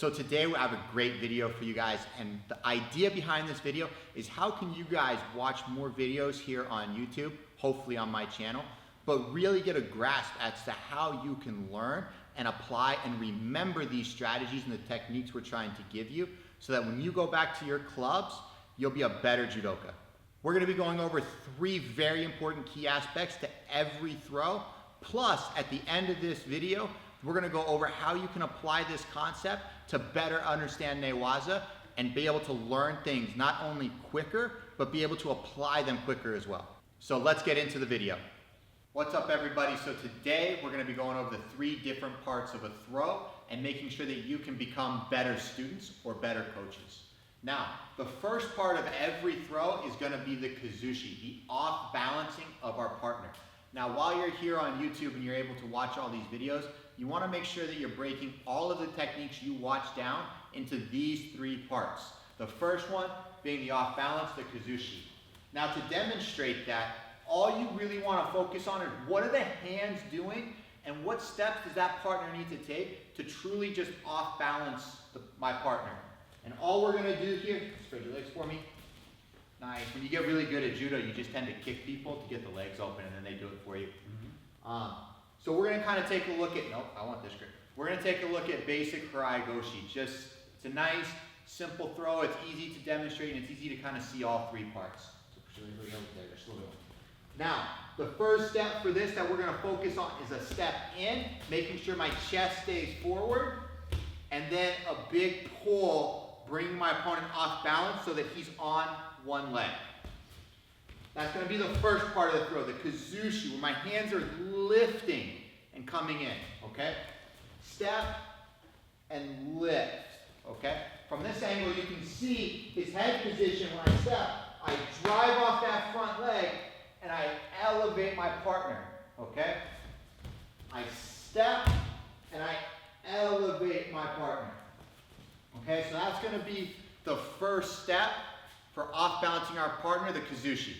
So today we have a great video for you guys, and the idea behind this video is how can you guys watch more videos here on YouTube, hopefully on my channel, but really get a grasp as to how you can learn and apply and remember these strategies and the techniques we're trying to give you so that when you go back to your clubs, you'll be a better judoka. We're going to be going over 3 very important key aspects to every throw. Plus, at the end of this video, we're going to go over how you can apply this concept to better understand newaza and be able to learn things not only quicker, but be able to apply them quicker as well. So let's get into the video. What's up, everybody? So today we're going to be going over the 3 different parts of a throw and making sure that you can become better students or better coaches. Now, the first part of every throw is going to be the Kazushi, the off balancing of our partner. Now, while you're here on YouTube and you're able to watch all these videos, you want to make sure that you're breaking all of the techniques you watch down into these 3 parts. The first one being the off balance, the Kazushi. Now, to demonstrate that, all you really want to focus on is what are the hands doing and what steps does that partner need to take to truly just off balance my partner. And all we're going to do here, spread your legs for me. Nice. When you get really good at judo, you just tend to kick people to get the legs open and then they do it for you. So we're going to kind of take a look at, nope, I want this grip. We're going to take a look at basic Harai Goshi. It's a nice, simple throw. It's easy to demonstrate and it's easy to kind of see all 3 parts. So push your leg over there, just a little bit. Now, the first step for this that we're going to focus on is a step in, making sure my chest stays forward, and then a big pull, bringing my opponent off balance so that he's on one leg. That's going to be the first part of the throw, the Kazushi, where my hands are lifting and coming in, okay? Step and lift, okay? From this angle, you can see his head position when I step. I drive off that front leg, and I elevate my partner, okay? I step, and I elevate my partner. Okay, so that's going to be the first step for off balancing our partner, the Kazushi.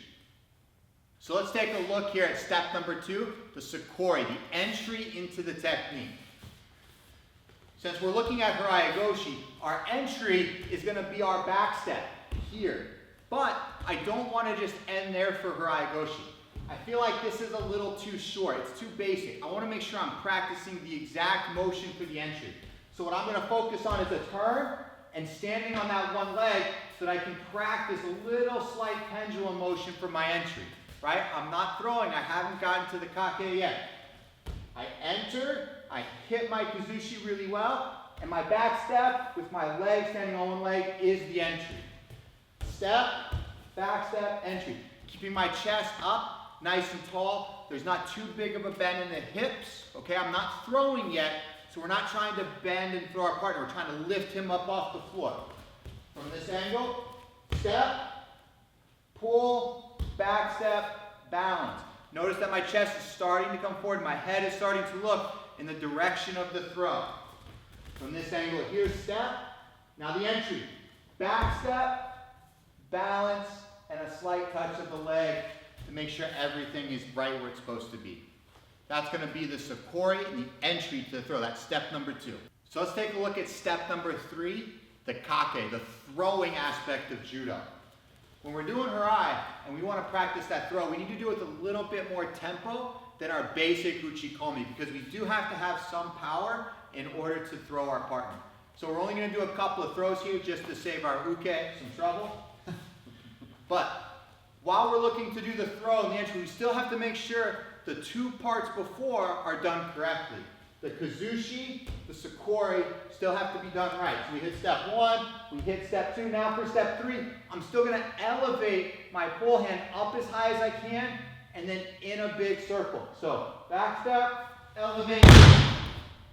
So let's take a look here at step number 2, the Sakori, the entry into the technique. Since we're looking at Harai Goshi, our entry is going to be our back step here. But I don't want to just end there for Harai Goshi. I feel like this is a little too short. It's too basic. I want to make sure I'm practicing the exact motion for the entry. So what I'm going to focus on is a turn and standing on that one leg so that I can practice a little slight pendulum motion for my entry. Right? I'm not throwing. I haven't gotten to the kake yet. I enter, I hit my Kazushi really well, and my back step with my leg standing on one leg is the entry. Step, back step, entry. Keeping my chest up, nice and tall. There's not too big of a bend in the hips. Okay, I'm not throwing yet, so we're not trying to bend and throw our partner. We're trying to lift him up off the floor. From this angle, step, pull, back step, balance. Notice that my chest is starting to come forward. My head is starting to look in the direction of the throw. From this angle, here's step. Now the entry. Back step, balance, and a slight touch of the leg to make sure everything is right where it's supposed to be. That's going to be the Sakori and the entry to the throw. That's step number 2. So let's take a look at step number 3, the kake, the throwing aspect of judo. When we're doing Harai and we want to practice that throw, we need to do it with a little bit more tempo than our basic uchikomi because we do have to have some power in order to throw our partner. So we're only going to do a couple of throws here just to save our uke some trouble. But while we're looking to do the throw and the entry, we still have to make sure the 2 parts before are done correctly. The Kazushi, the Sakori still have to be done right. So we hit step 1, we hit step 2. Now for step 3, I'm still going to elevate my pull hand up as high as I can and then in a big circle. So back step, elevate,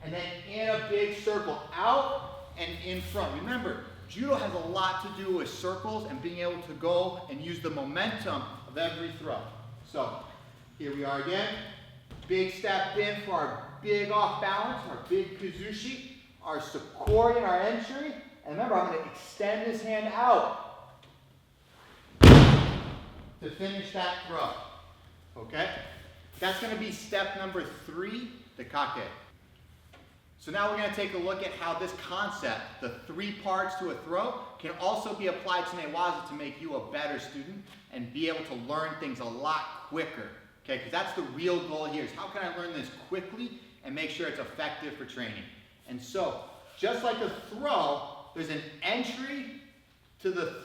and then in a big circle, out and in front. Remember, judo has a lot to do with circles and being able to go and use the momentum of every throw. So here we are again. Big step in for our big off balance, our big Kazushi, our Sakori and our entry. And remember, I'm going to extend this hand out to finish that throw. Okay? That's going to be step number 3, the kake. So now we're going to take a look at how this concept, the 3 parts to a throw, can also be applied to newaza to make you a better student and be able to learn things a lot quicker. Okay, because that's the real goal here, is how can I learn this quickly and make sure it's effective for training. And so, just like a throw, there's an entry to the,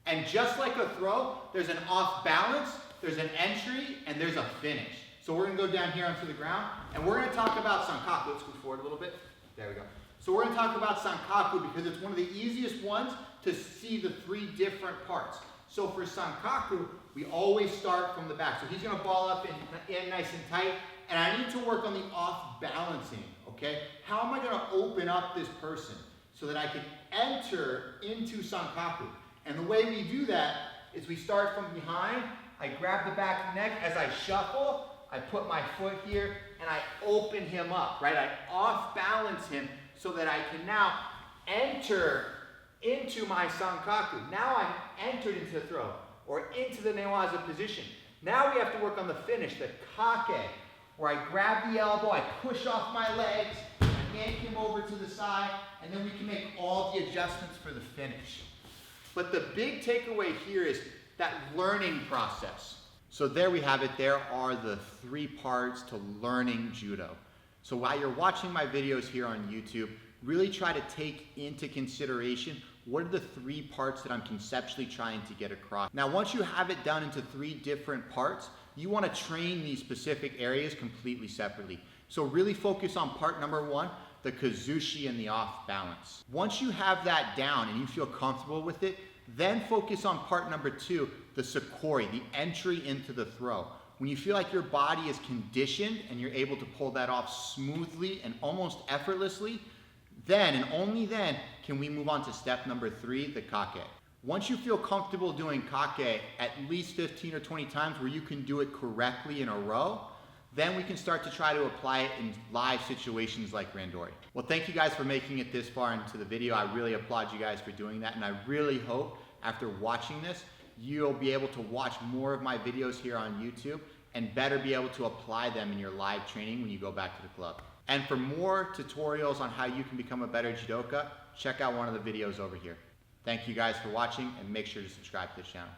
and just like a throw, there's an off balance, there's an entry, and there's a finish. So we're going to go down here onto the ground, and we're going to talk about sankaku. Let's move forward a little bit. There we go. So we're going to talk about sankaku because it's one of the easiest ones to see the 3 different parts. So for sankaku, we always start from the back. So he's going to ball up in nice and tight, and I need to work on the off balancing, okay? How am I going to open up this person so that I can enter into sankaku? And the way we do that is we start from behind. I grab the back of the neck as I shuffle. I put my foot here and I open him up, right? I off balance him so that I can now enter into my sankaku. Now I'm entered into the throw or into the newaza position. Now we have to work on the finish, the kake, where I grab the elbow, I push off my legs, I yank him over to the side, and then we can make all the adjustments for the finish. But the big takeaway here is that learning process. So there we have it. There are the 3 parts to learning judo. So while you're watching my videos here on YouTube, really try to take into consideration what are the 3 parts that I'm conceptually trying to get across. Now, once you have it done into 3 different parts, you want to train these specific areas completely separately. So really focus on part number 1, the Kazushi and the off balance. Once you have that down and you feel comfortable with it, then focus on part number 2, the sakori, the entry into the throw. When you feel like your body is conditioned and you're able to pull that off smoothly and almost effortlessly, then and only then can we move on to step number 3, the kake. Once you feel comfortable doing kake at least 15 or 20 times where you can do it correctly in a row, then we can start to try to apply it in live situations like randori. Well, thank you guys for making it this far into the video. I really applaud you guys for doing that, and I really hope after watching this, you'll be able to watch more of my videos here on YouTube and better be able to apply them in your live training when you go back to the club. And for more tutorials on how you can become a better judoka, check out one of the videos over here. Thank you guys for watching, and make sure to subscribe to this channel.